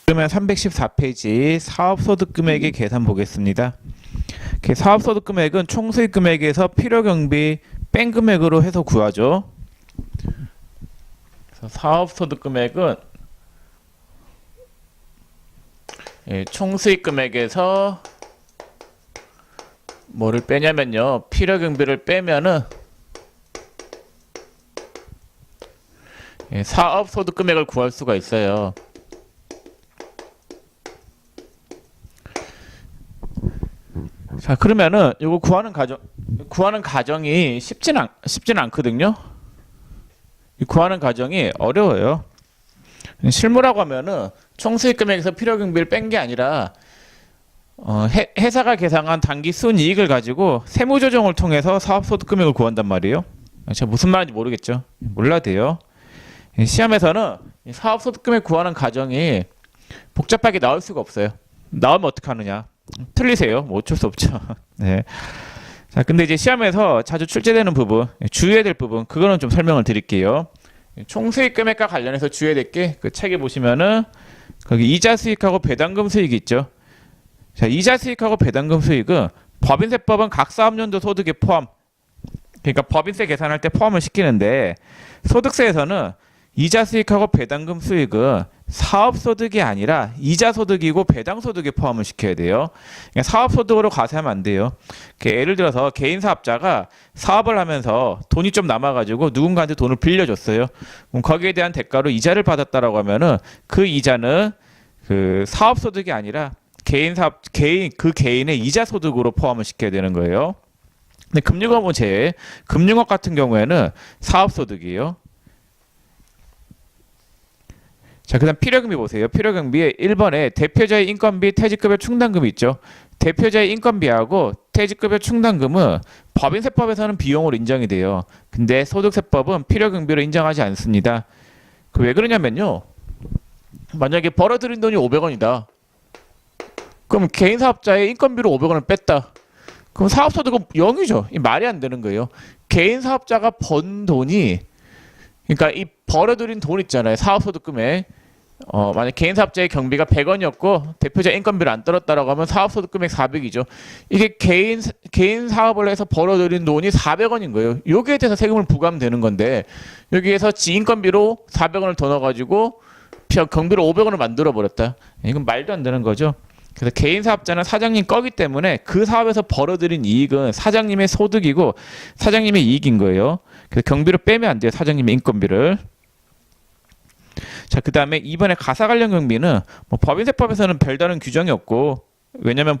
그러면 314페이지 사업소득금액의 계산 보겠습니다. 사업소득금액은 총수익금액에서 필요경비 뺀 금액으로 해서 구하죠. 그래서 사업소득금액은 총수익금액에서 뭐를 빼냐면요, 필요경비를 빼면은 사업소득금액을 구할 수가 있어요. 자, 그러면은 이거 구하는 과정이 쉽진 않거든요. 구하는 과정이 어려워요. 실무라고 하면은 총수익금액에서 필요경비를 뺀 게 아니라 회사가 계산한 단기 순이익을 가지고 세무조정을 통해서 사업소득금액을 구한단 말이에요. 제가 무슨 말인지 모르겠죠. 몰라도 돼요. 시험에서는 사업소득금액 구하는 과정이 복잡하게 나올 수가 없어요. 나오면 어떻게 하느냐? 틀리세요. 뭐 어쩔 수 없죠. 네. 자, 근데 이제 시험에서 자주 출제되는 부분, 주의해야 될 부분, 그거는 좀 설명을 드릴게요. 총수익금액과 관련해서 주의해야 될 게 그 책에 보시면은 거기 이자 수익하고 배당금 수익이 있죠. 자, 이자 수익하고 배당금 수익은 법인세법은 각 사업연도 소득에 포함, 그러니까 법인세 계산할 때 포함을 시키는데, 소득세에서는 이자 수익하고 배당금 수익은 사업소득이 아니라 이자소득이고 배당소득에 포함을 시켜야 돼요. 그러니까 사업소득으로 과세하면 안 돼요. 예를 들어서 개인사업자가 사업을 하면서 돈이 좀 남아가지고 누군가한테 돈을 빌려줬어요. 그럼 거기에 대한 대가로 이자를 받았다라고 하면은 그 이자는 그 사업소득이 아니라 그 개인의 이자소득으로 포함을 시켜야 되는 거예요. 근데 금융업은 제외. 금융업 같은 경우에는 사업소득이에요. 자, 그 다음 필요경비 보세요. 필요경비에 1번에 대표자의 인건비, 퇴직급여 충당금이 있죠. 대표자의 인건비하고 퇴직급여 충당금은 법인세법에서는 비용으로 인정이 돼요. 근데 소득세법은 필요경비로 인정하지 않습니다. 왜 그러냐면요, 만약에 벌어들인 돈이 500원이다. 그럼 개인사업자의 인건비로 500원을 뺐다. 그럼 사업소득은 0이죠. 이 말이 안 되는 거예요. 개인사업자가 번 돈이, 그러니까 이 벌어들인 돈 있잖아요. 사업소득금액. 만약 개인사업자의 경비가 100원이었고 대표자 인건비를 안 떨었다라고 하면 사업소득금액 400이죠. 이게 개인 사업을 해서 벌어들인 돈이 400원인 거예요. 여기에 대해서 세금을 부과하면 되는 건데, 여기에서 지인건비로 400원을 더 넣어가지고 경비로 500원을 만들어 버렸다. 이건 말도 안 되는 거죠. 그래서 개인사업자는 사장님 거기 때문에 그 사업에서 벌어들인 이익은 사장님의 소득이고 사장님의 이익인 거예요. 그래서 경비로 빼면 안 돼요. 사장님의 인건비를. 자, 그 다음에 이번에 가사 관련 경비는 뭐 법인세법에서는 별다른 규정이 없고, 왜냐면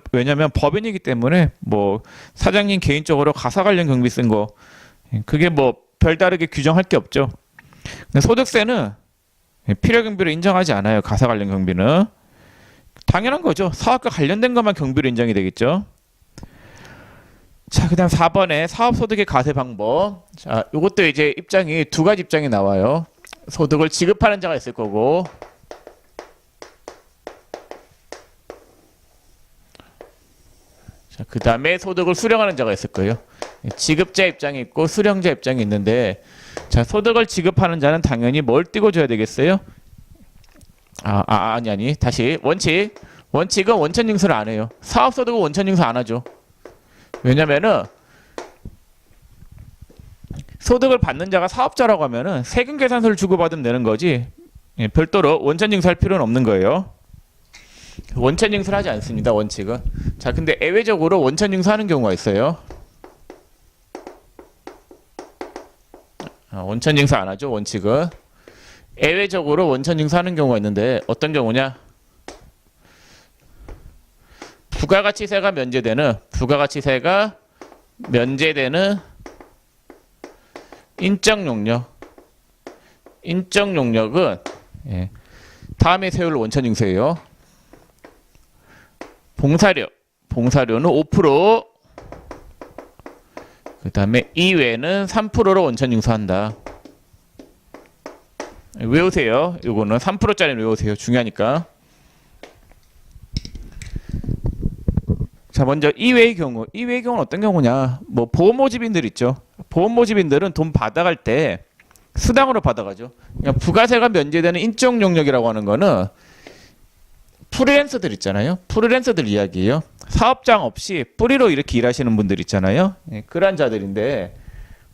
법인이기 때문에 뭐 사장님 개인적으로 가사 관련 경비 쓴 거, 그게 뭐 별다르게 규정할 게 없죠. 근데 소득세는 필요경비로 인정하지 않아요. 가사 관련 경비는. 당연한 거죠. 사업과 관련된 것만 경비로 인정이 되겠죠. 자, 그 다음 4번에 사업소득의 과세 방법. 자, 이것도 이제 입장이 두 가지 입장이 나와요. 소득을 지급하는 자가 있을 거고, 자, 그 다음에 소득을 수령하는 자가 있을 거예요. 지급자 입장이 있고 수령자 입장이 있는데, 자, 소득을 지급하는 자는 당연히 뭘 띄워줘야 되겠어요? 아니. 다시. 원칙은 원천징수를 안 해요. 사업소득은 원천징수 안 하죠. 왜냐면은 소득을 받는 자가 사업자라고 하면은 세금 계산서를 주고받으면 되는 거지, 별도로 원천징수할 필요는 없는 거예요. 원천징수를 하지 않습니다. 원칙은. 자, 근데 예외적으로 원천징수하는 경우가 있어요. 원천징수 안 하죠. 원칙은. 예외적으로 원천징수하는 경우가 있는데 어떤 경우냐? 부가가치세가 면제되는 인적 용역은 다음에 세울 원천징수예요. 봉사료는 5%, 그 다음에 이외에는 3%로 원천징수한다. 외우세요. 이거는 3%짜리는 외우세요. 중요하니까. 자, 먼저 이외의 경우는 어떤 경우냐? 뭐 보험모집인들 있죠. 보험모집인들은 돈 받아갈 때 수당으로 받아가죠. 그러니까 부가세가 면제되는 인적 용역이라고 하는 거는 프리랜서들 있잖아요. 프리랜서들 이야기예요. 사업장 없이 뿌리로 이렇게 일하시는 분들 있잖아요. 예, 그런 자들인데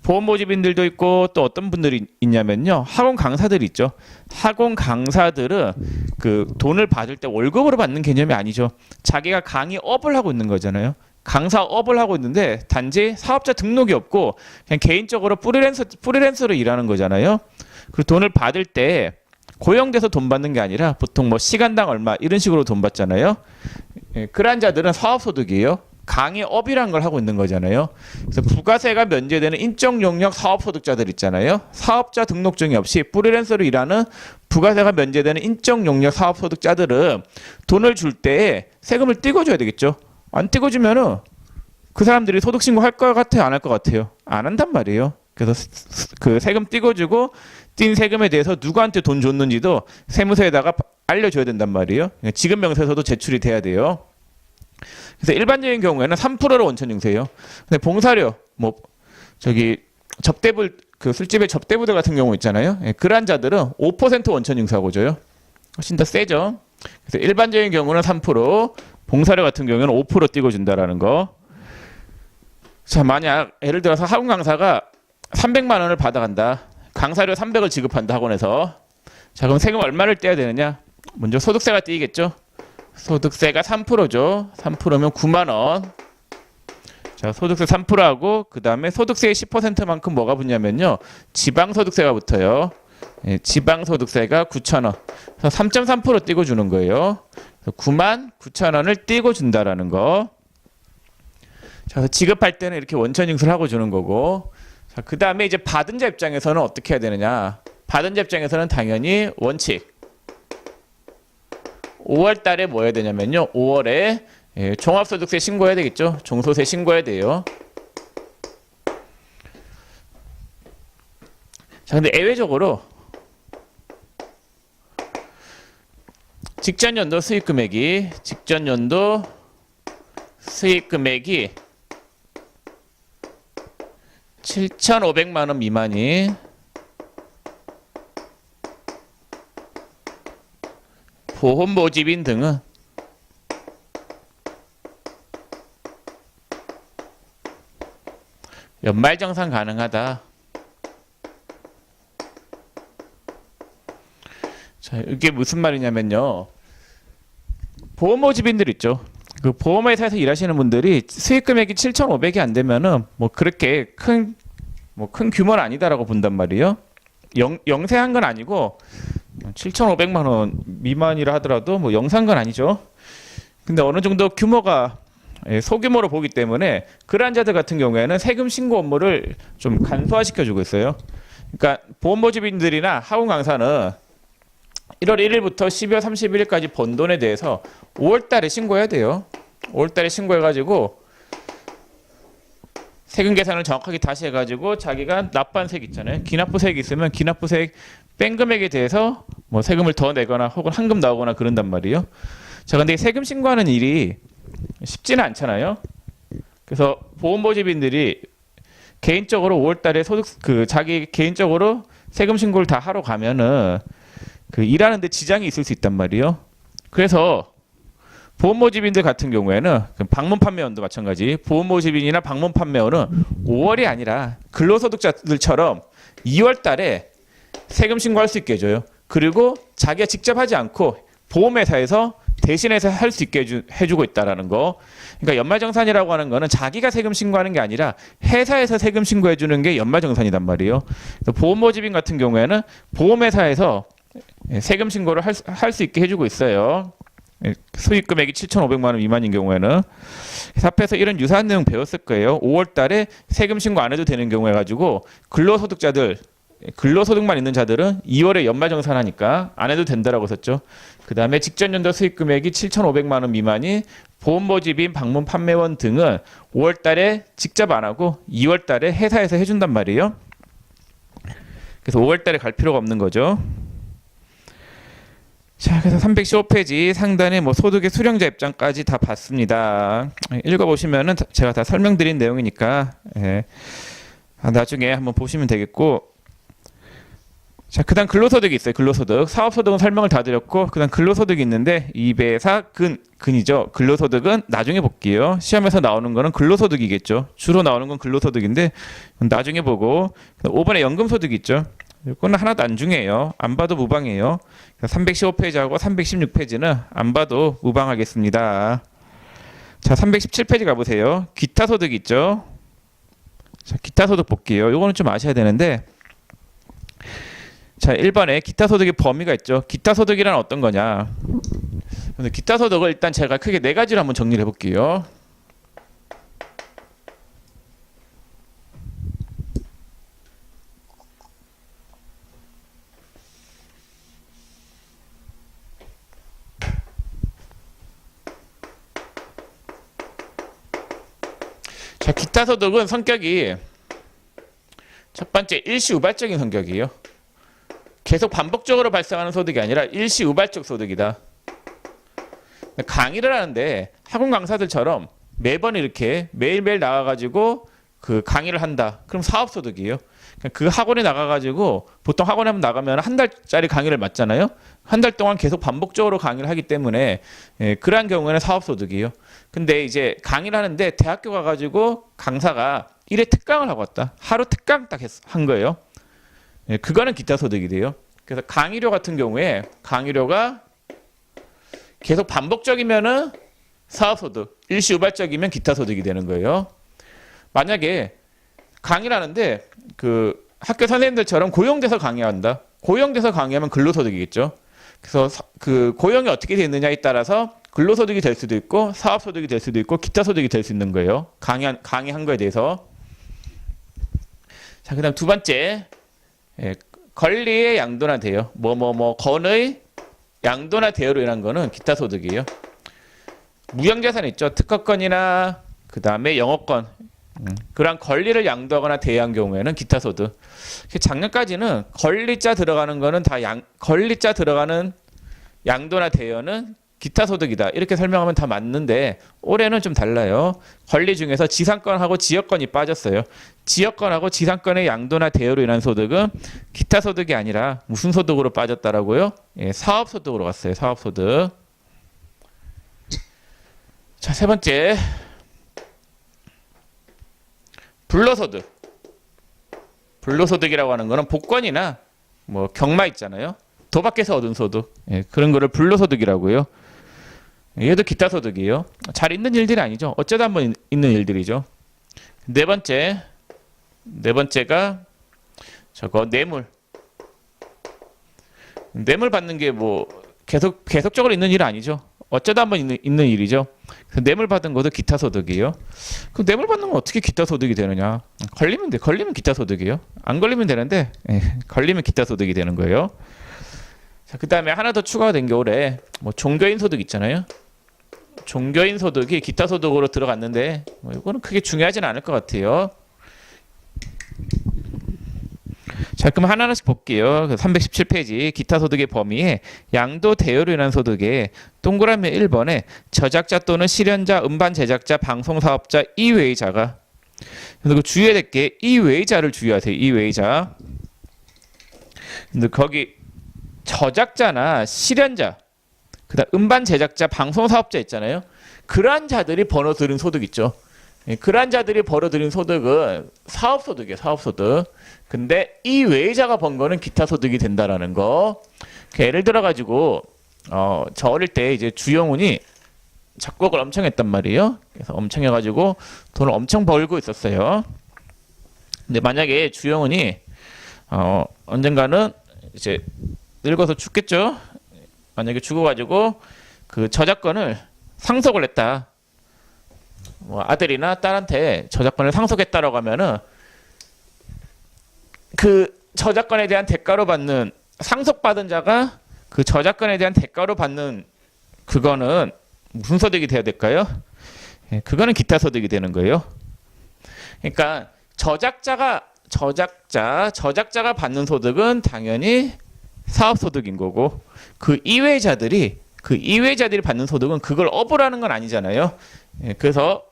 보험 모집인들도 있고 또 어떤 분들이 있냐면요. 학원 강사들이 있죠. 학원 강사들은 그 돈을 받을 때 월급으로 받는 개념이 아니죠. 자기가 강의업을 하고 있는 거잖아요. 강사업을 하고 있는데 단지 사업자 등록이 없고 그냥 개인적으로 프리랜서로 일하는 거잖아요. 그 돈을 받을 때 고용돼서 돈 받는 게 아니라 보통 뭐 시간당 얼마 이런 식으로 돈 받잖아요. 예, 그런 자들은 사업소득이에요. 강의업이란 걸 하고 있는 거잖아요. 그래서 부가세가 면제되는 인적 용역 사업소득자들 있잖아요. 사업자 등록증이 없이 프리랜서로 일하는 부가세가 면제되는 인적 용역 사업소득자들은 돈을 줄 때 세금을 떼고줘야 되겠죠. 안 떼고주면은 그 사람들이 소득신고 할 것 같아요, 안 할 것 같아요? 안 한단 말이에요. 그래서 그 세금 떼고주고 띈 세금에 대해서 누구한테 돈 줬는지도 세무서에다가 알려줘야 된단 말이에요. 지급명세서도 제출이 돼야 돼요. 그래서 일반적인 경우에는 3%로 원천징수해요. 근데 봉사료, 뭐 저기 접대부 그 술집의 접대부들 같은 경우 있잖아요. 예, 그런 자들은 5% 원천징수하고 줘요. 훨씬 더 세죠. 그래서 일반적인 경우는 3%, 봉사료 같은 경우에는 5% 띄고 준다라는 거. 자, 만약 예를 들어서 학원 강사가 300만 원을 받아간다. 강사료 300을 지급한다 학원에서. 자, 그럼 세금 얼마를 떼야 되느냐? 먼저 소득세가 떼이겠죠. 소득세가 3%죠. 3%면 9만 원. 자, 소득세 3%하고 그 다음에 소득세의 10%만큼 뭐가 붙냐면요. 지방소득세가 붙어요. 예, 지방소득세가 9천 원. 그래서 3.3% 띄고 주는 거예요. 9만 9천 원을 띄고 준다라는 거. 자, 그래서 지급할 때는 이렇게 원천징수를 하고 주는 거고. 자, 그 다음에 이제 받은 자 입장에서는 어떻게 해야 되느냐? 받은 자 입장에서는 당연히 원칙. 5월 달에 뭐 해야 되냐면요. 5월에 예, 종합소득세 신고해야 되겠죠. 종소세 신고해야 돼요. 자, 근데 예외적으로 직전 연도 수익 금액이 7,500만 원 미만이 보험 모집인 등은 연말정산 가능하다. 자, 이게 무슨 말이냐면요. 보험 모집인들 있죠. 그 보험회사에서 일하시는 분들이 수익 금액이 7,500이 안 되면은 뭐 그렇게 큰 규모는 아니다라고 본단 말이에요. 영세한 건 아니고 7,500만 원 미만이라 하더라도 뭐 영세한 건 아니죠. 근데 어느 정도 규모가 소규모로 보기 때문에 그러한 자들 같은 경우에는 세금 신고 업무를 좀 간소화시켜 주고 있어요. 그러니까 보험 모집인들이나 학원 강사는 1월 1일부터 12월 31일까지 번 돈에 대해서 5월 달에 신고해야 돼요. 5월 달에 신고해가지고 세금 계산을 정확하게 다시 해가지고 자기가 납부한 세액 있잖아요. 기납부세액이 있으면 기납부세액 뺀 금액에 대해서 뭐 세금을 더 내거나 혹은 한금 나오거나 그런단 말이에요. 자, 근데 세금 신고하는 일이 쉽지는 않잖아요. 그래서 보험 모집인들이 개인적으로 5월 달에 자기 개인적으로 세금 신고를 다 하러 가면은 그 일하는데 지장이 있을 수 있단 말이에요. 그래서 보험 모집인들 같은 경우에는 방문 판매원도 마찬가지. 보험 모집인이나 방문 판매원은 5월이 아니라 근로소득자들처럼 2월 달에 세금 신고할 수 있게 해줘요. 그리고 자기가 직접 하지 않고 보험회사에서 대신해서 할 수 있게 해주고 있다라는 거. 그러니까 연말정산이라고 하는 거는 자기가 세금 신고하는 게 아니라 회사에서 세금 신고해주는 게 연말정산이단 말이에요. 보험 모집인 같은 경우에는 보험회사에서 세금 신고를 할 수 있게 해주고 있어요. 수익 금액이 7,500만 원 미만인 경우에는. 앞에서 이런 유사한 내용 배웠을 거예요. 5월 달에 세금 신고 안 해도 되는 경우 해가지고 근로소득만 있는 자들은 2월에 연말정산하니까 안 해도 된다라고 썼죠. 그 다음에 직전 연도 수익 금액이 7,500만 원 미만이 보험 모집인 방문 판매원 등은 5월 달에 직접 안 하고 2월 달에 회사에서 해준단 말이에요. 그래서 5월 달에 갈 필요가 없는 거죠. 자, 그래서 315페이지 상단에 뭐 소득의 수령자 입장까지 다 봤습니다. 읽어보시면은 제가 다 설명드린 내용이니까 나중에 한번 보시면 되겠고. 자, 그다음 근로소득이 있어요. 근로소득. 사업소득은 설명을 다 드렸고, 그다음 근로소득이 있는데 2배사 근이죠. 근로소득은 나중에 볼게요. 시험에서 나오는 거는 근로소득이겠죠. 주로 나오는 건 근로소득인데 나중에 보고 5번에 연금소득이 있죠. 이거는 하나도 안 중요해요. 안 봐도 무방해요. 315페이지하고 316페이지는 안 봐도 무방하겠습니다. 자, 317페이지 가보세요. 기타소득 있죠. 자, 기타소득 볼게요. 이거는 좀 아셔야 되는데, 자, 1번에 기타소득의 범위가 있죠. 기타소득이란 어떤 거냐. 근데 기타소득을 일단 제가 크게 네 가지로 한번 정리를 해볼게요. 자, 기타소득은 성격이 첫 번째 일시우발적인 성격이에요. 계속 반복적으로 발생하는 소득이 아니라 일시우발적 소득이다. 강의를 하는데 학원 강사들처럼 매번 이렇게 매일매일 나가가지고 그 강의를 한다. 그럼 사업소득이에요. 그 학원에 나가가지고 보통 학원에 한번 나가면 한 달짜리 강의를 맞잖아요. 한 달 동안 계속 반복적으로 강의를 하기 때문에 그러한 경우에는 사업소득이에요. 근데 이제 강의를 하는데 대학교 가가지고 강사가 일회 특강을 하고 왔다. 하루 특강 딱 한 거예요. 그거는 기타소득이 돼요. 그래서 강의료 같은 경우에 강의료가 계속 반복적이면은 사업소득, 일시우발적이면 기타소득이 되는 거예요. 만약에 강의를 하는데 그 학교 선생님들처럼 고용돼서 강의한다. 고용돼서 강의하면 근로소득이겠죠. 그래서 그 고용이 어떻게 되어 있느냐에 따라서 근로소득이 될 수도 있고 사업소득이 될 수도 있고 기타소득이 될 수 있는 거예요. 강의한 거에 대해서. 자, 그다음 두 번째. 권리의 양도나 대여, 건의 양도나 대여로 인한 거는 기타소득이에요. 무형자산 있죠. 특허권이나 그 다음에 영업권, 그러한 권리를 양도하거나 대여한 경우에는 기타소득. 작년까지는 권리자 들어가는 거는 다 권리자 들어가는 양도나 대여는 기타소득이다. 이렇게 설명하면 다 맞는데 올해는 좀 달라요. 권리 중에서 지상권하고 지역권이 빠졌어요. 지역권하고 지상권의 양도나 대여로 인한 소득은 기타소득이 아니라 무슨 소득으로 빠졌다라고요? 사업소득으로 갔어요. 사업소득. 자, 세 번째. 불로소득. 불로소득이라고 하는 거는 복권이나 경마 있잖아요. 도박해서 얻은 소득. 그런 거를 불로소득이라고요. 얘도 기타소득이에요. 잘 있는 일들이 아니죠. 어쩌다 한번 있는 일들이죠. 네 번째가 저거 뇌물. 뇌물 받는 게 계속적으로 있는 일은 아니죠. 어쩌다 한번 있는 일이죠. 그래서 뇌물 받은 것도 기타소득이에요. 그 뇌물 받는 건 어떻게 기타소득이 되느냐? 걸리면 기타소득이에요. 안 걸리면 되는데 걸리면 기타소득이 되는 거예요. 자, 그 다음에 하나 더 추가가 된 게 올해 종교인 소득 있잖아요. 종교인 소득이 기타 소득으로 들어갔는데 이거는 크게 중요하지는 않을 것 같아요. 자, 그럼 하나하나씩 볼게요. 317페이지 기타 소득의 범위에 양도 대여로 인한 소득에 동그라미 1번에 저작자 또는 실현자, 음반 제작자, 방송 사업자 이외의 자가, 그리고 주의해야 될 게 이외의 자를 주의하세요. 이외의 자. 근데 거기 저작자나 실현자, 그다음 음반 제작자, 방송 사업자 있잖아요. 그러한 자들이 벌어들인 소득 있죠. 그러한 자들이 벌어들인 소득은 사업소득이에요. 사업소득. 근데 이 외자가 번 거는 기타 소득이 된다라는 거. 예를 들어 가지고 저 어릴 때 이제 주영훈이 작곡을 엄청 했단 말이에요. 그래서 엄청 해가지고 돈을 엄청 벌고 있었어요. 근데 만약에 주영훈이 언젠가는 이제 늙어서 죽겠죠. 만약에 죽어가지고 그 저작권을 상속을 했다. 아들이나 딸한테 저작권을 상속했다라고 하면은 그 저작권에 대한 대가로 받는, 상속받은 자가 그 저작권에 대한 대가로 받는 그거는 무슨 소득이 돼야 될까요? 그거는 기타 소득이 되는 거예요. 그러니까 저작자가 받는 소득은 당연히 사업 소득인 거고, 그 이외자들이 받는 소득은 그걸 업으라는 건 아니잖아요. 그래서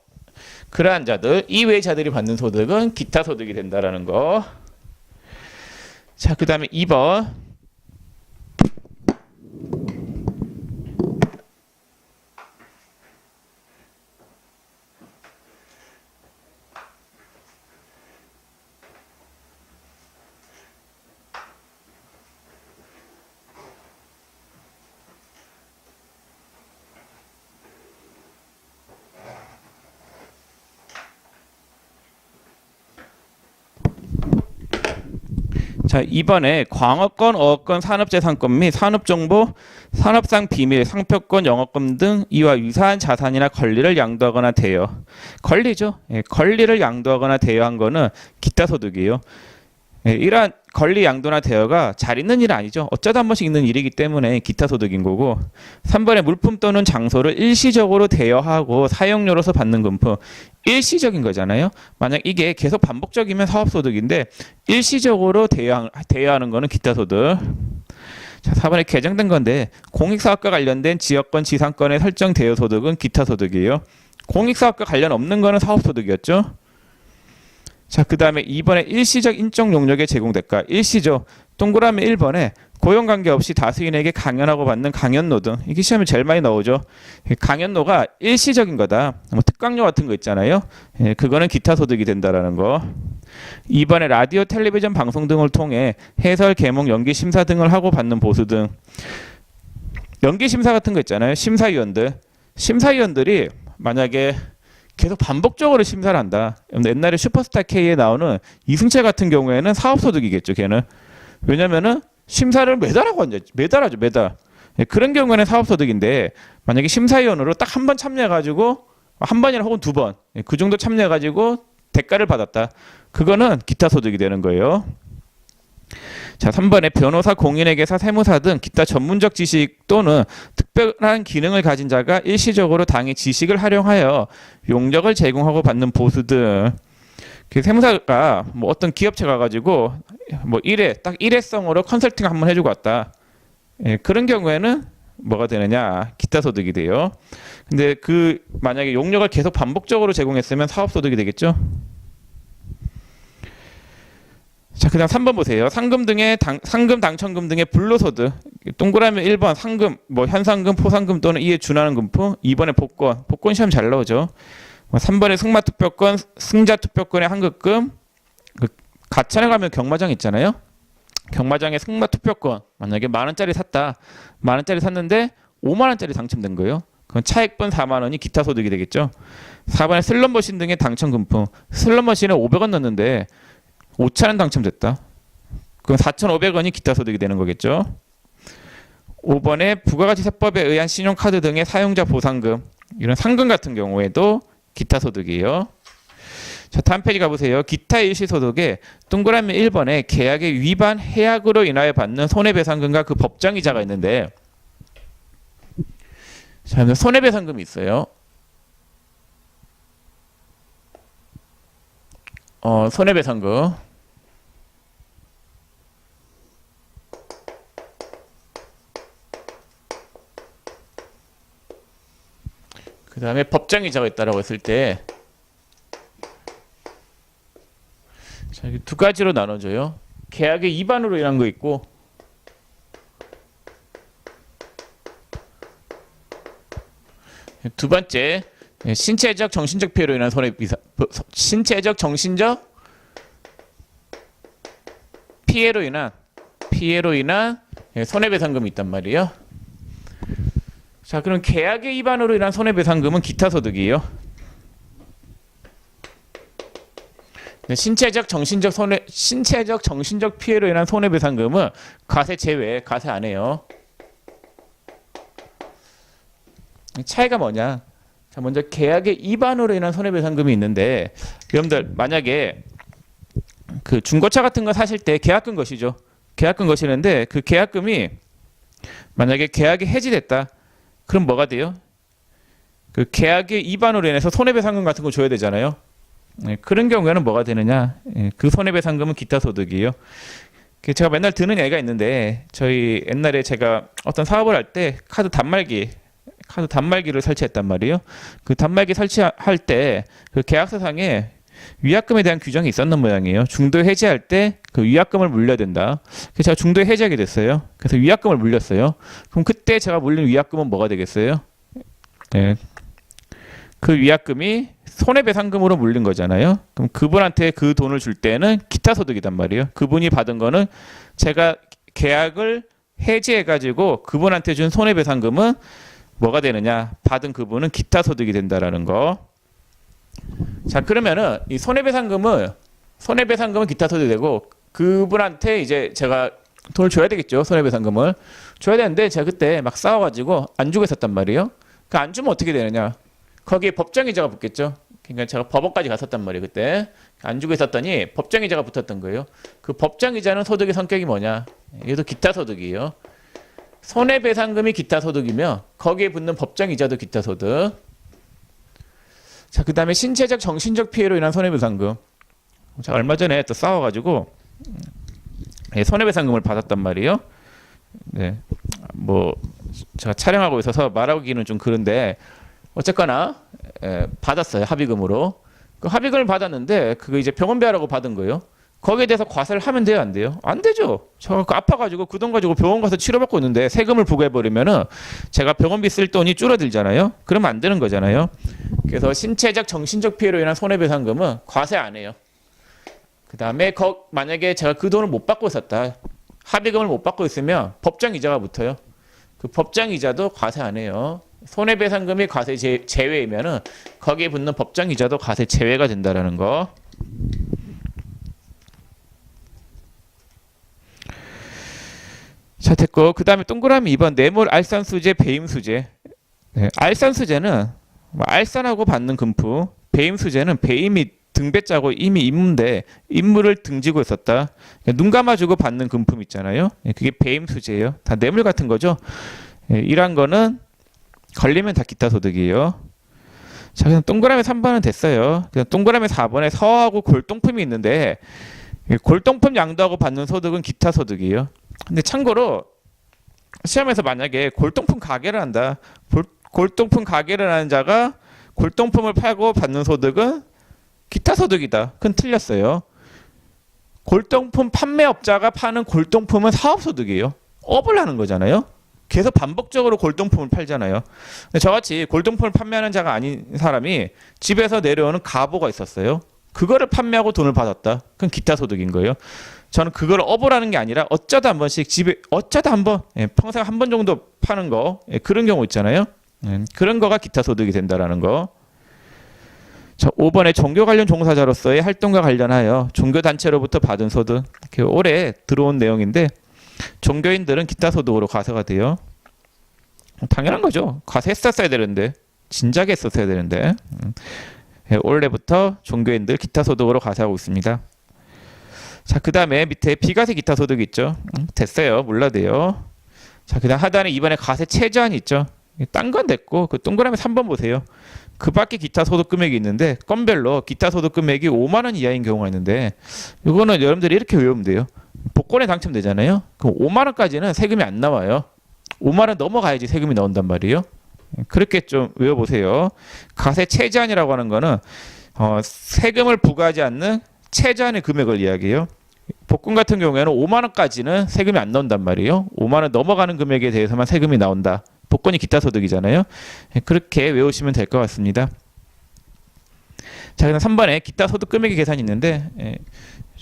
그러한 자들, 이외자들이 받는 소득은 기타 소득이 된다라는 거. 자, 그 다음에 2번. 자, 이번에 광업권, 어업권, 산업재산권 및 산업정보, 산업상 비밀, 상표권, 영업권 등 이와 유사한 자산이나 권리를 양도하거나 대여. 권리죠. 예, 권리를 양도하거나 대여한 거는 기타 소득이에요. 예, 이러한 권리 양도나 대여가 잘 있는 일은 아니죠. 어쩌다 한 번씩 있는 일이기 때문에 기타 소득인 거고. 3번에 물품 또는 장소를 일시적으로 대여하고 사용료로서 받는 금품. 일시적인 거잖아요. 만약 이게 계속 반복적이면 사업소득인데 일시적으로 대여하는 거는 기타 소득. 자, 4번에 개정된 건데 공익사업과 관련된 지역권, 지상권의 설정 대여 소득은 기타 소득이에요. 공익사업과 관련 없는 거는 사업소득이었죠. 자, 그 다음에 2번에 일시적 인적 용역의 제공 대가. 일시적. 동그라미 1번에 고용관계 없이 다수인에게 강연하고 받는 강연료 등. 이게 시험에 제일 많이 나오죠. 강연료가 일시적인 거다. 뭐 특강료 같은 거 있잖아요. 예, 그거는 기타 소득이 된다라는 거. 2번에 라디오, 텔레비전 방송 등을 통해 해설, 개몽, 연기 심사 등을 하고 받는 보수 등. 연기 심사 같은 거 있잖아요. 심사위원들. 심사위원들이 만약에 계속 반복적으로 심사를 한다. 옛날에 슈퍼스타 K에 나오는 이승철 같은 경우에는 사업소득이겠죠. 걔는. 왜냐면은 심사를 매달 하고 앉아. 매달 하죠. 매달. 그런 경우에는 사업소득인데 만약에 심사위원으로 딱 한 번 참여해가지고 한 번이나 혹은 두 번 그 정도 참여해가지고 대가를 받았다. 그거는 기타 소득이 되는 거예요. 자, 3번에 변호사, 공인회계사, 세무사 등 기타 전문적 지식 또는 특별한 기능을 가진 자가 일시적으로 당의 지식을 활용하여 용역을 제공하고 받는 보수 등. 그 세무사가 뭐 어떤 기업체 가가지고 뭐 딱 일회성으로 컨설팅 한번 해주고 왔다. 예, 그런 경우에는 뭐가 되느냐? 기타 소득이 돼요. 근데 그 만약에 용역을 계속 반복적으로 제공했으면 사업 소득이 되겠죠. 자, 그다음 3번 보세요. 상금 당첨금 등의 불로소득. 동그라미 1번 상금, 뭐 현상금, 포상금 또는 이에 준하는 금품. 2번에 복권 시험 잘 나오죠. 3번에 승마투표권, 승자투표권의 환급금. 그 가천에 가면 경마장 있잖아요. 경마장에 승마투표권 만약에 10,000원짜리 샀다. 10,000원짜리 샀는데 50,000원짜리 당첨된 거예요. 그건 차액분 40,000원이 기타 소득이 되겠죠. 4번에 슬롯머신 등의 당첨금품. 슬롯머신에 500원 넣었는데 5,000원 당첨됐다. 그럼 4,500원이 기타 소득이 되는 거겠죠. 5번에 부가가치세법에 의한 신용카드 등의 사용자 보상금. 이런 상금 같은 경우에도 기타 소득이에요. 자, 다음 페이지 가보세요. 기타 일시소득에 동그라미 1번에 계약의 위반 해약으로 인하여 받는 손해배상금과 그 법정이자가 있는데, 자, 손해배상금이 있어요. 손해배상금. 그 다음에 법정이자가 있다라고 했을 때, 자, 두 가지로 나눠져요. 계약의 위반으로 인한 거 있고, 두 번째, 신체적, 정신적 피해로 인한 신체적, 정신적 피해로 인한 손해배상금이 있단 말이에요. 자, 그럼 계약의 위반으로 인한 손해배상금은 기타 소득이에요. 신체적, 정신적 피해로 인한 손해배상금은 과세 제외, 과세 안 해요. 차이가 뭐냐? 자, 먼저 계약의 위반으로 인한 손해배상금이 있는데, 여러분들 만약에 그 중고차 같은 거 사실 때 계약금 것이죠. 계약금 것이는데 그 계약금이 만약에 계약이 해지됐다. 그럼 뭐가 돼요? 그 계약의 위반으로 인해서 손해배상금 같은 거 줘야 되잖아요. 그런 경우에는 뭐가 되느냐? 그 손해배상금은 기타 소득이에요. 제가 맨날 드는 얘기가 있는데, 저희 옛날에 제가 어떤 사업을 할 때 카드 단말기를 설치했단 말이에요. 그 단말기 설치할 때 그 계약서상에 위약금에 대한 규정이 있었는 모양이에요. 중도 해지할 때 그 위약금을 물려야 된다. 그래서 제가 중도 해지하게 됐어요. 그래서 위약금을 물렸어요. 그럼 그때 제가 물린 위약금은 뭐가 되겠어요? 네. 그 위약금이 손해배상금으로 물린 거잖아요. 그럼 그분한테 그 돈을 줄 때는 기타 소득이단 말이에요. 그분이 받은 거는 제가 계약을 해지해가지고 그분한테 준 손해배상금은 뭐가 되느냐? 받은 그분은 기타 소득이 된다라는 거. 자, 그러면은 이 손해배상금은 기타 소득이 되고 그분한테 이제 제가 돈을 줘야 되겠죠. 손해배상금을 줘야 되는데 제가 그때 막 싸워가지고 안 주고 있었단 말이에요. 그 안 주면 어떻게 되느냐? 거기에 법정이자가 붙겠죠. 그러니까 제가 법원까지 갔었단 말이에요. 그때 안 주고 있었더니 법정이자가 붙었던 거예요. 그 법정이자는 소득의 성격이 뭐냐? 얘도 기타 소득이에요. 손해배상금이 기타 소득이며 거기에 붙는 법정이자도 기타 소득. 자, 그 다음에 신체적 정신적 피해로 인한 손해배상금. 제가 얼마 전에 또 싸워가지고 손해배상금을 받았단 말이에요. 네, 뭐 제가 촬영하고 있어서 말하기는 좀 그런데 어쨌거나 받았어요. 합의금으로. 그 합의금을 받았는데 그거 이제 병원비 하라고 받은 거예요. 거기에 대해서 과세를 하면 돼요, 안 돼요? 안 되죠. 저 아파가지고 그 돈 가지고 병원 가서 치료받고 있는데 세금을 부과해버리면은 제가 병원비 쓸 돈이 줄어들잖아요. 그러면 안 되는 거잖아요. 그래서 신체적, 정신적 피해로 인한 손해배상금은 과세 안 해요. 그 다음에 만약에 제가 그 돈을 못 받고 있었다. 합의금을 못 받고 있으면 법정이자가 붙어요. 그 법정이자도 과세 안 해요. 손해배상금이 과세 제외이면은 거기에 붙는 법정이자도 과세 제외가 된다라는 거. 자, 됐고 그 다음에 동그라미 2번 뇌물 알선수재 배임수재. 네, 알선수재는 뭐 알선하고 받는 금품, 배임수재는 배임이 등배자고 이미 임무인데 임무를 등지고 있었다. 눈 감아주고 받는 금품 있잖아요. 그게 배임수재예요. 다 뇌물 같은 거죠. 이런 거는 걸리면 다 기타 소득이에요. 자, 그냥 동그라미 3번은 됐어요. 그냥 동그라미 4번에 서하고 골동품이 있는데 골동품 양도하고 받는 소득은 기타 소득이에요. 근데 참고로 시험에서 만약에 골동품 가게를 한다. 골동품 가게를 하는 자가 골동품을 팔고 받는 소득은 기타 소득이다. 그건 틀렸어요. 골동품 판매업자가 파는 골동품은 사업소득이에요. 업을 하는 거잖아요. 계속 반복적으로 골동품을 팔잖아요. 근데 저같이 골동품을 판매하는 자가 아닌 사람이 집에서 내려오는 가보가 있었어요. 그거를 판매하고 돈을 받았다. 그건 기타 소득인 거예요. 저는 그걸 업을 하는 게 아니라 어쩌다 한 번씩 집에 어쩌다 한 번, 평생 한 번 정도 파는 거, 그런 경우 있잖아요. 그런 거가 기타 소득이 된다라는 거. 자, 5번에 종교 관련 종사자로서의 활동과 관련하여 종교단체로부터 받은 소득. 올해 들어온 내용인데 종교인들은 기타 소득으로 과세가 돼요. 당연한 거죠. 과세했었어야 되는데 진작에 했었어야 되는데 올해부터 종교인들 기타 소득으로 과세하고 있습니다. 자, 그 다음에 밑에 비과세 기타 소득 있죠. 됐어요. 몰라도 돼요. 자, 그 다음 하단에 이번에 과세 최저한이 있죠. 딴 건 됐고 그 동그라미 3번 보세요. 그 밖에 기타 소득 금액이 있는데 건별로 기타 소득 금액이 5만 원 이하인 경우가 있는데 이거는 여러분들이 이렇게 외우면 돼요. 복권에 당첨되잖아요. 그럼 5만 원까지는 세금이 안 나와요. 5만 원 넘어가야지 세금이 나온단 말이에요. 그렇게 좀 외워보세요. 과세 최저한이라고 하는 거는 세금을 부과하지 않는 최저한의 금액을 이야기해요. 복권 같은 경우에는 5만 원까지는 세금이 안 나온단 말이에요. 5만 원 넘어가는 금액에 대해서만 세금이 나온다. 복권이 기타 소득이잖아요. 그렇게 외우시면 될 것 같습니다. 자, 그다음 3번에 기타 소득 금액의 계산이 있는데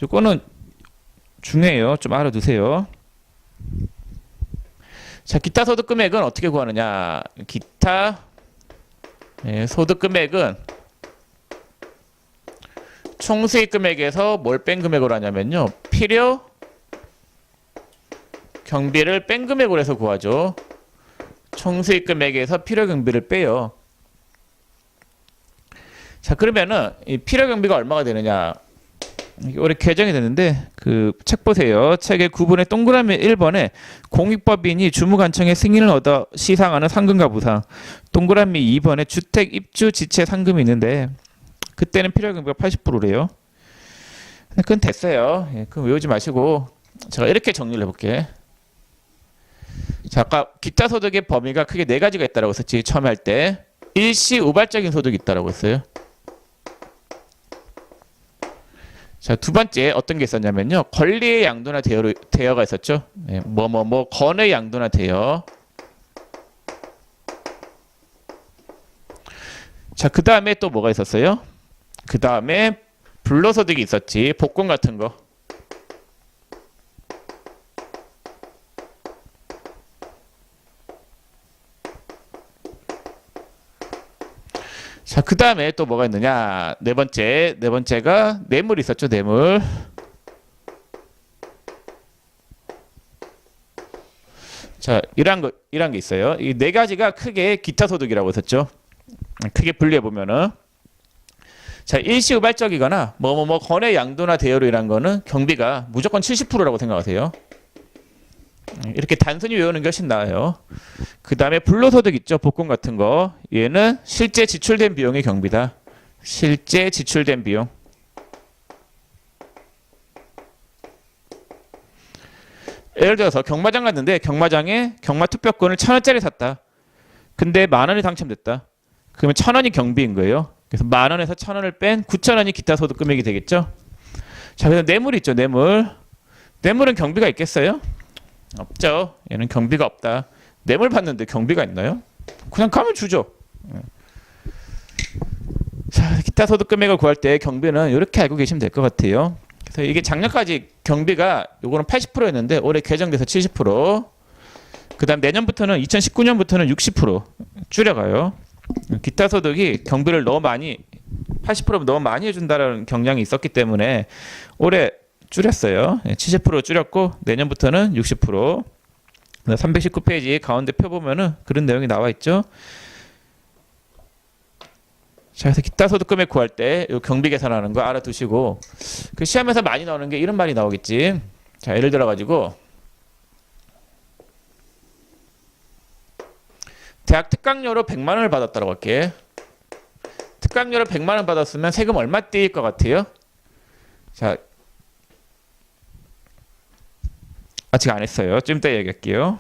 이거는 중요해요. 좀 알아두세요. 자, 기타 소득 금액은 어떻게 구하느냐? 기타 소득 금액은 총수익 금액에서 뭘 뺀 금액으로 하냐면요. 필요 경비를 뺀 금액으로 해서 구하죠. 총수익 금액에서 필요 경비를 빼요. 자, 그러면은 이 필요 경비가 얼마가 되느냐? 올해 개정이 됐는데 그 책 보세요. 책의 9분의 동그라미 1번에 공익법인이 주무관청의 승인을 얻어 시상하는 상금과 부상. 동그라미 2번에 주택 입주 지체 상금이 있는데 그때는 필요 경비가 80%래요. 그건 됐어요. 그럼 외우지 마시고 제가 이렇게 정리를 해볼게. 자, 아까 기타 소득의 범위가 크게 4가지가 있다고 했었지. 처음에 할 때 일시 우발적인 소득이 있다고 했어요. 자, 두 번째 어떤 게 있었냐면요. 권리의 양도나 대여가 있었죠. 예, 건의 양도나 대여. 자, 그 다음에 또 뭐가 있었어요? 그 다음에 불로소득이 있었지. 복권 같은 거. 자, 그 다음에 또 뭐가 있느냐? 네 번째가 뇌물 있었죠, 뇌물. 자, 이런 게 있어요. 이 네 가지가 크게 기타 소득이라고 했었죠. 크게 분리해 보면은. 자, 일시후발적이거나 건의 양도나 대여로 일한 거는 경비가 무조건 70%라고 생각하세요. 이렇게 단순히 외우는 게 훨씬 나아요. 그 다음에 불로소득 있죠. 복권 같은 거. 얘는 실제 지출된 비용의 경비다. 실제 지출된 비용. 예를 들어서 경마장 갔는데 경마장에 경마투표권을 1,000원짜리 샀다. 근데 10,000원이 당첨됐다. 그러면 1,000원이 경비인 거예요. 그래서 10,000원에서 1,000원을 뺀 9,000원이 기타 소득 금액이 되겠죠. 자, 그래서 뇌물 있죠. 뇌물은 경비가 있겠어요? 없죠. 얘는 경비가 없다. 뇌물 받는데 경비가 있나요? 그냥 가면 주죠. 자, 기타 소득 금액을 구할 때 경비는 이렇게 알고 계시면 될 것 같아요. 그래서 이게 작년까지 경비가 요거는 80%였는데 올해 개정돼서 70%. 그다음 내년부터는 2019년부터는 60% 줄여가요. 기타 소득이 경비를 너무 많이 80% 너무 많이 해준다라는 경향이 있었기 때문에 올해 줄였어요. 70% 줄였고 내년부터는 60%. 319페이지 가운데 펴보면은 그런 내용이 나와 있죠. 자, 그래서 기타 소득 금액 구할 때 경비 계산하는 거 알아두시고, 그 시험에서 많이 나오는 게 이런 말이 나오겠지. 자, 예를 들어 가지고 대학 특강료로 100만 원을 받았다고 할게. 특강료로 100만 원 받았으면 세금 얼마 떼일 것 같아요? 자, 아직 안 했어요. 좀 이따 얘기할게요.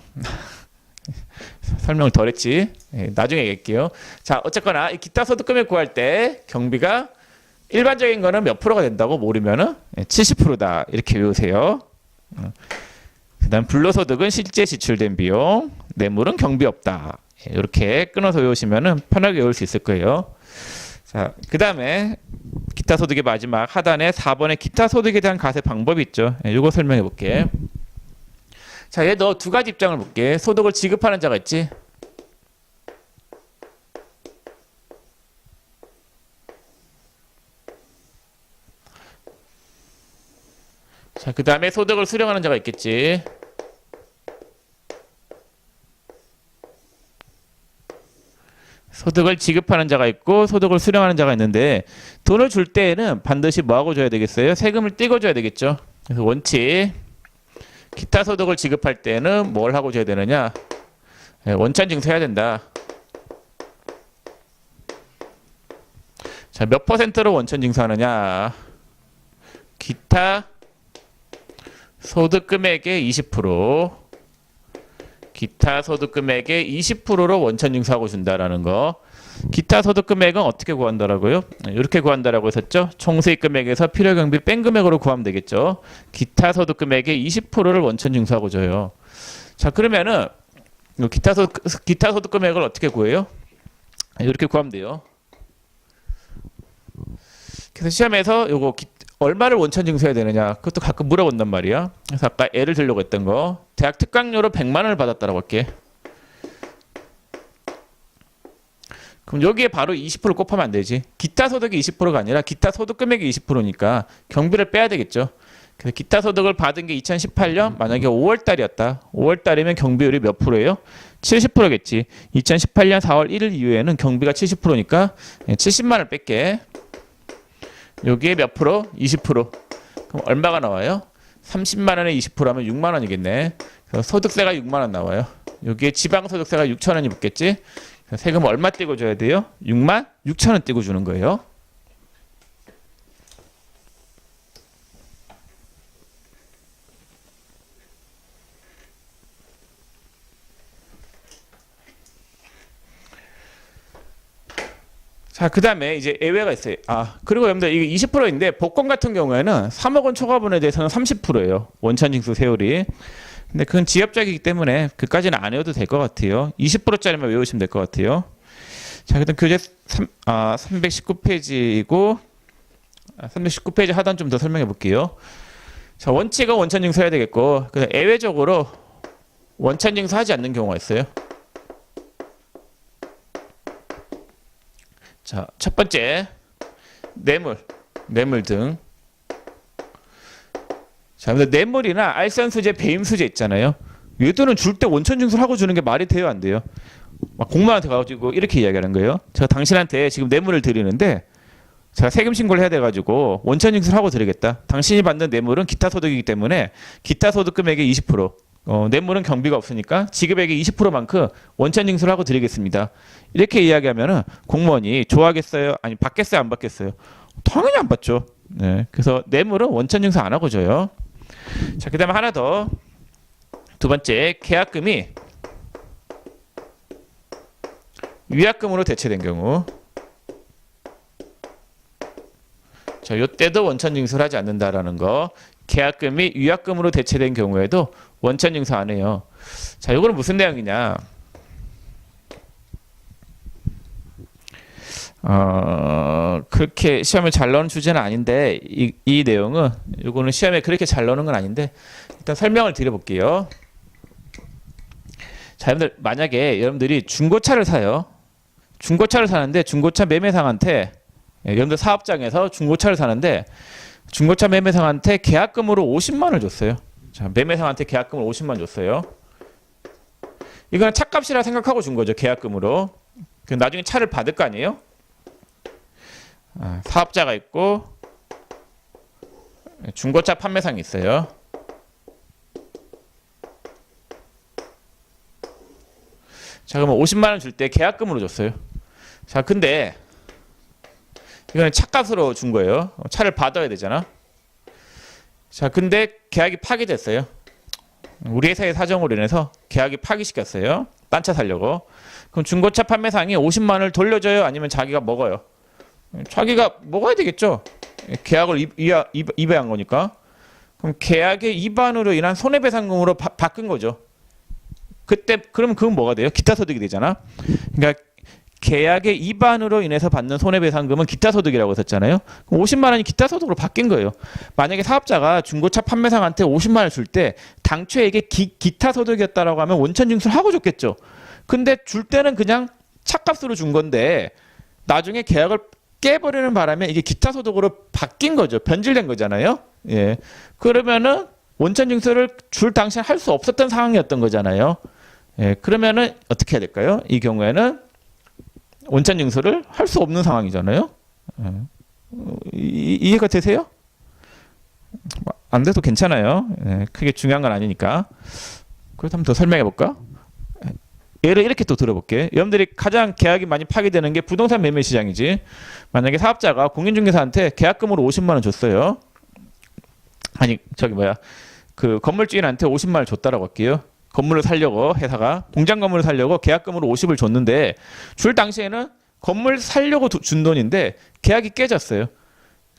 설명을 덜 했지. 나중에 얘기할게요. 자, 어쨌거나 이 기타 소득 금액 구할 때 경비가 일반적인 거는 몇 프로가 된다고 모르면은 70%다. 이렇게 외우세요. 그다음 불로소득은 실제 지출된 비용, 뇌물은 경비 없다. 이렇게 끊어서 외우시면은 편하게 외울 수 있을 거예요. 자, 그다음에 기타 소득의 마지막 하단에 4번에 기타 소득에 대한 가세 방법이 있죠. 이거 설명해 볼게. 자, 얘 너 두 가지 입장을 볼게. 소득을 지급하는 자가 있지. 자, 그 다음에 소득을 수령하는 자가 있겠지. 소득을 지급하는 자가 있고 소득을 수령하는 자가 있는데, 돈을 줄 때에는 반드시 뭐하고 줘야 되겠어요? 세금을 떼고 줘야 되겠죠. 그래서 원칙, 기타 소득을 지급할 때는 뭘 하고 줘야 되느냐? 원천 징수해야 된다. 자, 몇 퍼센트로 원천 징수하느냐? 기타 소득 금액의 20%, 기타 소득 금액의 20%로 원천 징수하고 준다라는 거. 기타 소득 금액은 어떻게 구한다라고요? 이렇게 구한다라고 했었죠. 총수익 금액에서 필요경비 뺀 금액으로 구하면 되겠죠. 기타 소득 금액의 20%를 원천 징수하고 줘요. 자, 그러면은 기타 소득 금액을 어떻게 구해요? 이렇게 구하면 돼요. 그래서 시험에서 요거 얼마를 원천 징수해야 되느냐, 그것도 가끔 물어본단 말이야. 그래서 아까 예를 들려고 했던 거, 대학 특강료로 100만 원을 받았다라고 할게. 그럼 여기에 바로 20% 곱하면 안 되지. 기타 소득이 20%가 아니라 기타 소득 금액이 20%니까 경비를 빼야 되겠죠. 그래서 기타 소득을 받은 게 2018년 만약에 5월 달이었다. 5월 달이면 경비율이 몇 프로예요? 70%겠지. 2018년 4월 1일 이후에는 경비가 70%니까 70만을 뺄게. 여기에 몇 프로? 20%. 그럼 얼마가 나와요? 30만 원에 20%하면 6만 원이겠네. 그래서 소득세가 6만 원 나와요. 여기에 지방소득세가 6천 원이 붙겠지. 세금 얼마 떼고 줘야 돼요? 6만 6천 원 떼고 주는 거예요. 자, 그 다음에 이제 예외가 있어요. 그리고 여러분들 이게 20%인데 복권 같은 경우에는 3억 원 초과분에 대해서는 30%예요. 원천징수 세율이. 근데 그건 지엽적이기 때문에 그까지는 안 외워도 될 것 같아요. 20%짜리만 외우시면 될 것 같아요. 자, 그다음 교재 319페이지이고 319페이지 하단 좀 더 설명해 볼게요. 자, 원칙은 원천징수 해야 되겠고, 그다음 예외적으로 원천징수 하지 않는 경우가 있어요. 자, 첫 번째 뇌물 등. 자, 근데 뇌물이나 알선수재, 배임수재 있잖아요. 얘들은 줄 때 원천징수를 하고 주는 게 말이 돼요, 안 돼요? 막 공무원한테 가가지고 이렇게 이야기하는 거예요. 제가 당신한테 지금 뇌물을 드리는데 제가 세금 신고를 해야 돼가지고 원천징수를 하고 드리겠다. 당신이 받는 뇌물은 기타 소득이기 때문에 기타 소득 금액의 20%, 뇌물은 경비가 없으니까 지급액의 20%만큼 원천징수를 하고 드리겠습니다. 이렇게 이야기하면은 공무원이 좋아하겠어요? 아니 받겠어요? 안 받겠어요? 당연히 안 받죠. 네, 그래서 뇌물은 원천징수 안 하고 줘요. 자, 그다음에 하나 더. 두 번째, 계약금이 위약금으로 대체된 경우. 자, 요때도 원천징수를 하지 않는다라는 거. 계약금이 위약금으로 대체된 경우에도 원천징수 안 해요. 자, 요거는 무슨 내용이냐? 그렇게 시험에 잘 나오는 주제는 아닌데 이 내용은 요거는 시험에 그렇게 잘 나오는 건 아닌데 일단 설명을 드려볼게요. 자, 여러분들 만약에 여러분들이 중고차를 사요. 중고차를 사는데 중고차 매매상한테 여러분들 사업장에서 중고차를 사는데 중고차 매매상한테 계약금으로 50만 원을 줬어요. 자, 매매상한테 계약금을 50만 원 줬어요. 이거는 차값이라 생각하고 준 거죠. 계약금으로. 나중에 차를 받을 거 아니에요? 사업자가 있고 중고차 판매상이 있어요. 자, 그러면 50만 원 줄 때 계약금으로 줬어요. 자, 근데 이거는 차값으로 준 거예요. 차를 받아야 되잖아. 자, 근데 계약이 파기됐어요. 우리 회사의 사정으로 인해서 계약이 파기시켰어요. 딴 차 사려고. 그럼 중고차 판매상이 50만 원을 돌려줘요? 아니면 자기가 먹어요? 자기가 먹어야 되겠죠. 계약을 위배한 거니까. 그럼 계약의 위반으로 인한 손해배상금으로 바꾼 거죠. 그러면 그건 뭐가 돼요? 기타 소득이 되잖아. 그러니까 계약의 위반으로 인해서 받는 손해배상금은 기타 소득이라고 했었잖아요. 그럼 50만 원이 기타 소득으로 바뀐 거예요. 만약에 사업자가 중고차 판매상한테 50만 원을 줄 때 당초에 이게 기타 소득이었다라고 하면 원천징수를 하고 줬겠죠. 근데 줄 때는 그냥 차값으로 준 건데 나중에 계약을 깨버리는 바람에 이게 기타 소득으로 바뀐 거죠. 변질된 거잖아요. 예. 그러면은 원천징수를 줄 당시에 할 수 없었던 상황이었던 거잖아요. 예. 그러면은 어떻게 해야 될까요? 이 경우에는 원천징수를 할 수 없는 상황이잖아요. 예. 이해가 되세요? 안 돼도 괜찮아요. 예. 크게 중요한 건 아니니까. 그래서 한번 더 설명해 볼까? 예를 이렇게 또 들어볼게. 여러분들이 가장 계약이 많이 파기되는 게 부동산 매매 시장이지. 만약에 사업자가 공인중개사한테 계약금으로 50만 원 줬어요. 아니 그 건물주인한테 50만 원 줬다라고 할게요. 건물을 살려고 회사가 공장 건물을 살려고 계약금으로 50을 줬는데 줄 당시에는 건물 살려고 준 돈인데 계약이 깨졌어요.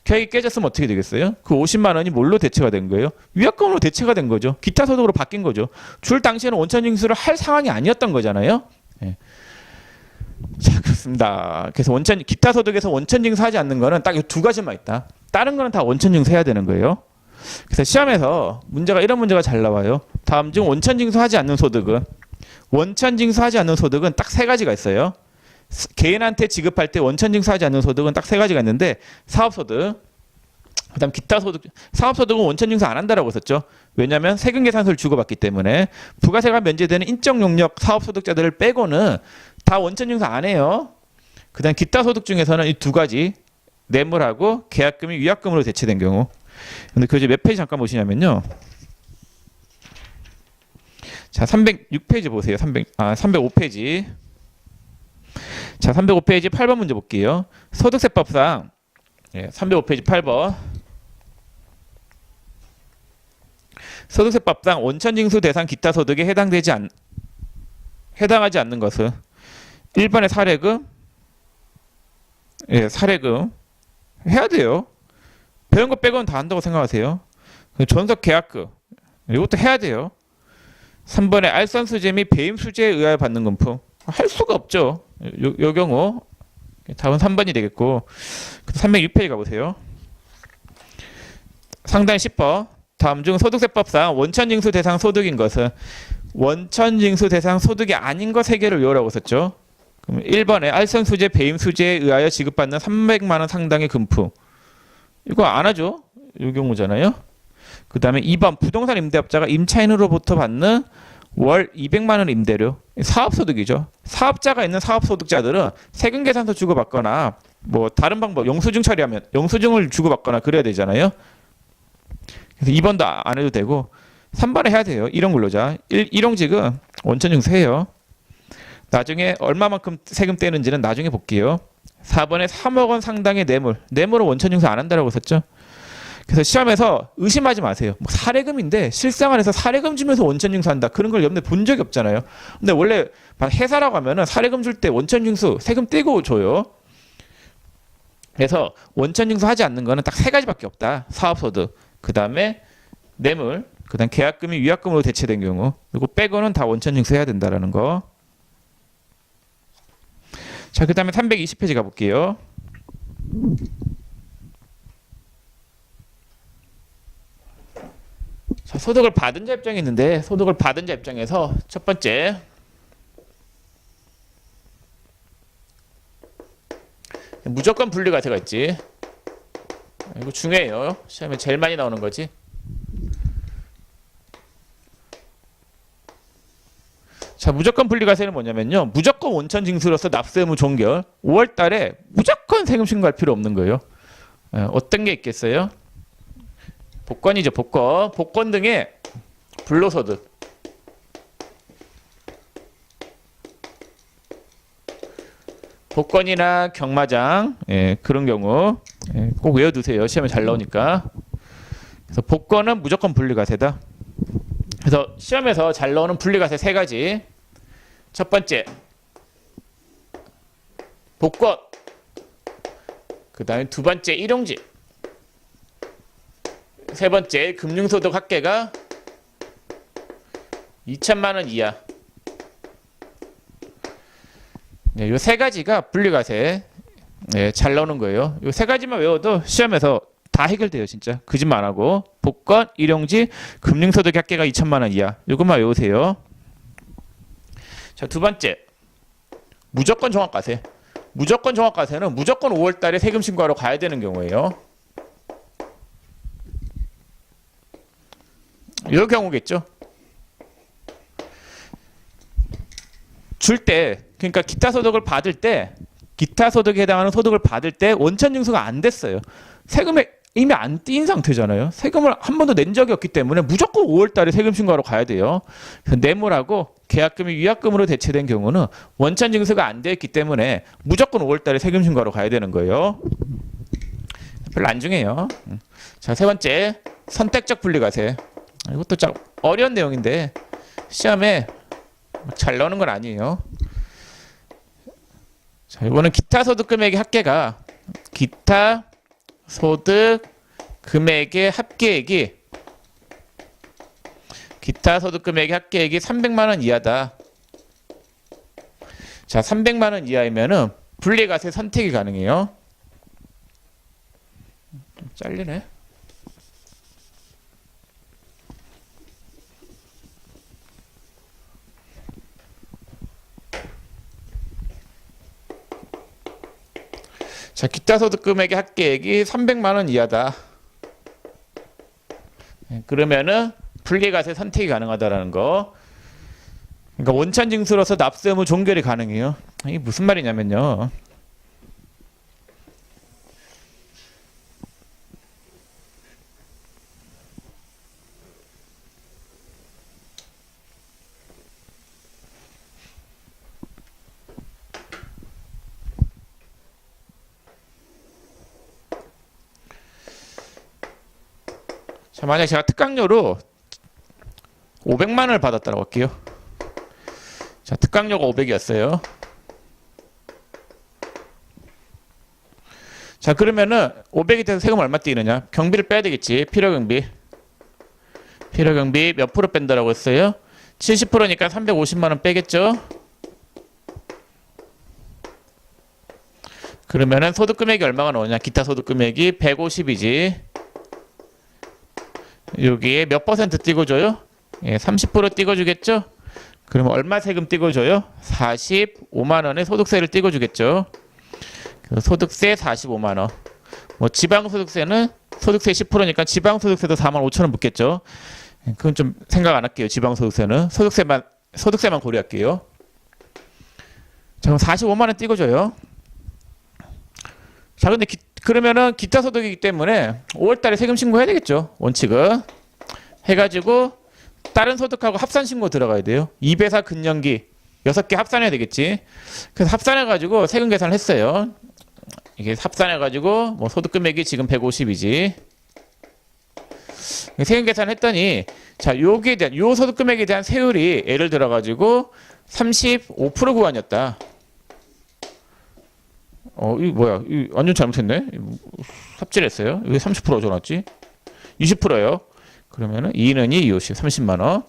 계약이 깨졌으면 어떻게 되겠어요? 그 50만 원이 뭘로 대체가 된 거예요? 위약금으로 대체가 된 거죠. 기타 소득으로 바뀐 거죠. 줄 당시에는 원천징수를 할 상황이 아니었던 거잖아요. 예. 자, 그렇습니다. 그래서 기타 소득에서 원천징수하지 않는 거는 딱 이 두 가지만 있다. 다른 거는 다 원천징수해야 되는 거예요. 그래서 시험에서 이런 문제가 잘 나와요. 다음 중 원천징수하지 않는 소득은 딱 세 가지가 있어요. 개인한테 지급할 때 원천징수하지 않는 소득은 딱 세 가지가 있는데 사업소득, 그다음 기타 소득. 사업소득은 원천징수 안 한다라고 했었죠. 왜냐하면 세금계산서를 주고받기 때문에 부가세가 면제되는 인적용역 사업소득자들을 빼고는 다 원천징수 안 해요. 그다음 기타 소득 중에서는 이 두 가지 뇌물하고 계약금이 위약금으로 대체된 경우. 근데 그 몇 페이지 잠깐 보시냐면요. 자, 306페이지 보세요. 305페이지. 자, 305페이지 8번 문제 볼게요. 소득세법상 305페이지 8번. 소득세법상 원천징수 대상 기타 소득에 해당하지 않는 것은 1번의 사례금, 예, 사례금 해야 돼요. 배운 거 빼고는 다 한다고 생각하세요. 존속 계약금 이것도 해야 돼요. 3번에 알선 수재 및 배임 수재에 의하여 받는 금품 할 수가 없죠. 요 경우 답은 3번이 되겠고 306페이지 가보세요. 상단 10번 다음 중 소득세법상 원천징수 대상 소득인 것은 원천징수 대상 소득이 아닌 것 3개를 외우라고 썼죠. 그럼 1번에 알선 수재 배임 수재에 의하여 지급받는 300만 원 상당의 금품 이거 안 하죠. 이 경우잖아요. 그 다음에 2번 부동산 임대업자가 임차인으로부터 받는 월 200만 원 임대료 사업소득이죠. 사업자가 있는 사업소득자들은 세금 계산서 주고받거나 뭐 다른 방법 영수증 처리하면 영수증을 주고받거나 그래야 되잖아요. 그래서 2번도 안 해도 되고 3번에 해야 돼요. 일용근로자 일용직은 원천징수해요. 나중에 얼마만큼 세금 떼는지는 나중에 볼게요. 4번에 3억 원 상당의 뇌물은 원천징수 안 한다라고 썼죠. 그래서 시험에서 의심하지 마세요. 뭐 사례금인데 실생활에서 사례금 주면서 원천징수한다 그런 걸 옆에 본 적이 없잖아요. 근데 원래 회사라고 하면은 사례금 줄 때 원천징수 세금 떼고 줘요. 그래서 원천징수 하지 않는 거는 딱 3가지밖에 없다. 사업소득, 그 다음에 뇌물, 그 다음 계약금이 위약금으로 대체된 경우 그리고 빼고는 다 원천징수 해야 된다라는 거. 자, 그 다음에 320페이지 가볼게요. 자, 소득을 받은 자 입장이 있는데 소득을 받은 자 입장에서 첫 번째 무조건 분리과세가 있지. 이거 중요해요. 시험에 제일 많이 나오는 거지. 자, 무조건 분리과세는 뭐냐면요. 무조건 원천징수로서 납세 의무 종결 5월 달에 무조건 세금 신고할 필요 없는 거예요. 어떤 게 있겠어요? 복권이죠. 복권 등의 불로소득. 복권이나 경마장 그런 경우 꼭 외워두세요. 시험에 잘 나오니까. 그래서 복권은 무조건 분리과세다. 그래서 시험에서 잘 나오는 분리과세 3가지. 첫 번째 복권, 그 다음에 두 번째 일용직, 세 번째 금융소득 합계가 2천만 원 이하. 네, 요 3가지가 분리과세 잘 나오는 거예요. 요 3가지만 외워도 시험에서 다 해결돼요. 진짜 거짓말 안 하고. 복권, 일용직, 금융소득 합계가 2천만 원 이하. 이것만 외우세요. 자, 두 번째 무조건 종합과세. 무조건 종합과세는 무조건 5월 달에 세금 신고하러 가야 되는 경우예요. 이 경우겠죠. 줄 때, 그러니까 기타 소득을 받을 때, 기타 소득에 해당하는 소득을 받을 때 원천징수가 안 됐어요. 세금에 이미 안 띈 상태잖아요. 세금을 한 번도 낸 적이 없기 때문에 무조건 5월 달에 세금 신고하러 가야 돼요. 그래서 뇌물하고 계약금이 위약금으로 대체된 경우는 원천징수가 안 되어 있기 때문에 무조건 5월 달에 세금 신고하러 가야 되는 거예요. 별로 안 중요해요. 자, 세 번째 선택적 분리과세. 이것도 참 어려운 내용인데 시험에 잘 나오는 건 아니에요. 자, 이거는 기타 소득 금액의 합계가 기타 소득 금액의 합계액이 기타 소득 금액의 합계액이 300만 원 이하다. 자, 300만 원 이하이면은 분리과세 선택이 가능해요. 좀 잘리네. 자, 기타 소득 금액의 합계액이 300만 원 이하다. 그러면은 분리과세 선택이 가능하다라는 거. 그러니까 원천징수로서 납세 의무 종결이 가능해요. 이게 무슨 말이냐면요. 자, 만약 제가 특강료로 500만 원을 받았다고 할게요. 자, 특강료가 500이었어요. 자, 그러면은 500이 돼서 세금 얼마 떼이느냐? 경비를 빼야 되겠지. 필요경비. 필요경비 몇 프로 뺀다라고 했어요? 70%니까 350만 원 빼겠죠? 그러면은 소득 금액이 얼마가 나오냐? 기타 소득 금액이 150이지. 여기에 몇 퍼센트 띄워줘요? 예, 30% 띄워주겠죠? 그러면 얼마 세금 띄워줘요? 45만 원의 소득세를 띄워주겠죠? 소득세 45만 원. 뭐 지방소득세는 소득세 10%니까 지방소득세도 4만 5천 원 붙겠죠? 그건 좀 생각 안 할게요. 지방소득세는 소득세만 고려할게요. 자, 그럼 45만 원 띄워줘요. 자, 근데 그러면은 기타 소득이기 때문에 5월달에 세금 신고해야 되겠죠. 원칙은 해가지고 다른 소득하고 합산 신고 들어가야 돼요. 2배사 근년기 6개 합산해야 되겠지. 그래서 합산해가지고 세금 계산을 했어요. 이게 합산해가지고 뭐 소득 금액이 지금 150이지. 세금 계산했더니 자, 요기에 대한 요 소득 금액에 대한 세율이 예를 들어가지고 35% 구간이었다. 이 뭐야? 이 완전 잘못했네. 삽질했어요. 왜 30% 줘놨지? 20%예요. 그러면은 2는 2, 50, 30만 원.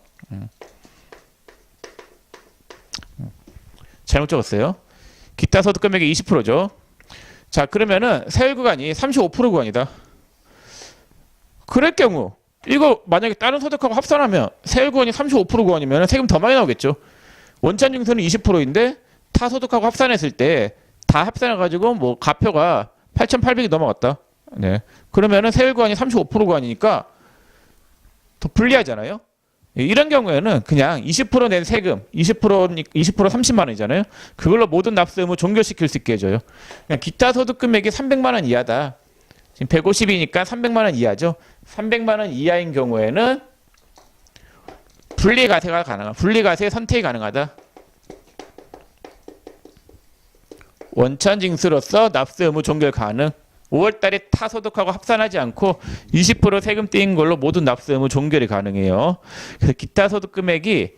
잘못 적었어요. 기타 소득 금액이 20%죠. 자, 그러면은 세율 구간이 35% 구간이다. 그럴 경우 이거 만약에 다른 소득하고 합산하면 세율 구간이 35% 구간이면 세금 더 많이 나오겠죠. 원천 징수는 20%인데 타 소득하고 합산했을 때 다 합산해가지고 뭐 가표가 8,800이 넘어갔다. 네. 그러면은 세율 구간이 35% 구간이니까 더 불리하잖아요. 이런 경우에는 그냥 20%낸 세금, 20% 30만 원이잖아요. 그걸로 모든 납세 의무 종결시킬 수 있게 해줘요. 그냥 기타 소득 금액이 300만 원 이하다. 지금 150이니까 300만 원 이하죠. 300만 원 이하인 경우에는 분리과세가 가능하다. 분리과세 선택이 가능하다. 원천징수로서 납세 의무 종결 가능. 5월달에 타 소득하고 합산하지 않고 20% 세금 떼인 걸로 모든 납세 의무 종결이 가능해요. 그래서 기타 소득 금액이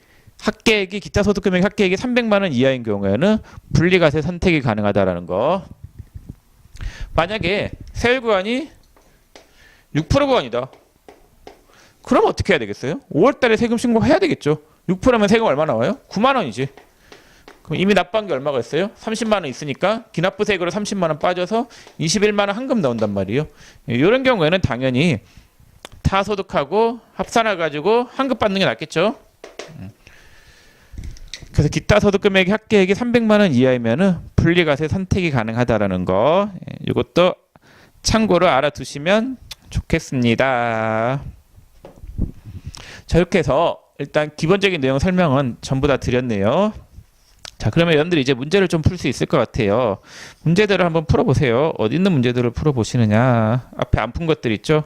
기타 소득 금액 합계액이 300만 원 이하인 경우에는 분리과세 선택이 가능하다라는 거. 만약에 세율 구간이 6% 구간이다. 그럼 어떻게 해야 되겠어요? 5월달에 세금 신고해야 되겠죠. 6%면 세금 얼마 나와요? 9만 원이지. 그럼 이미 납부한 게 얼마가 있어요? 30만 원 있으니까 기납부세액으로 30만 원 빠져서 21만 원 환급 나온단 말이에요. 이런 경우에는 당연히 타소득하고 합산해가지고 환급 받는 게 낫겠죠. 그래서 기타 소득 금액의 합계액이 300만 원 이하이면은 분리과세 선택이 가능하다라는 거. 이것도 참고로 알아두시면 좋겠습니다. 자, 이렇게 해서 일단 기본적인 내용 설명은 전부 다 드렸네요. 자, 그러면 여러분들이 이제 문제를 좀 풀 수 있을 것 같아요. 문제들을 한번 풀어보세요. 어디 있는 문제들을 풀어보시느냐. 앞에 안 푼 것들 있죠?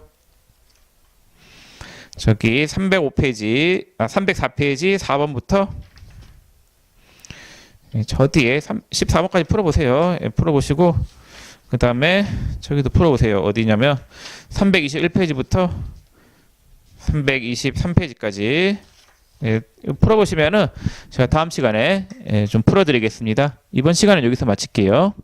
저기 304페이지 4번부터 저 뒤에 14번까지 풀어보세요. 풀어보시고 그 다음에 저기도 풀어보세요. 어디냐면 321페이지부터 323페이지까지 풀어보시면은 제가 다음 시간에 좀 풀어드리겠습니다. 이번 시간은 여기서 마칠게요.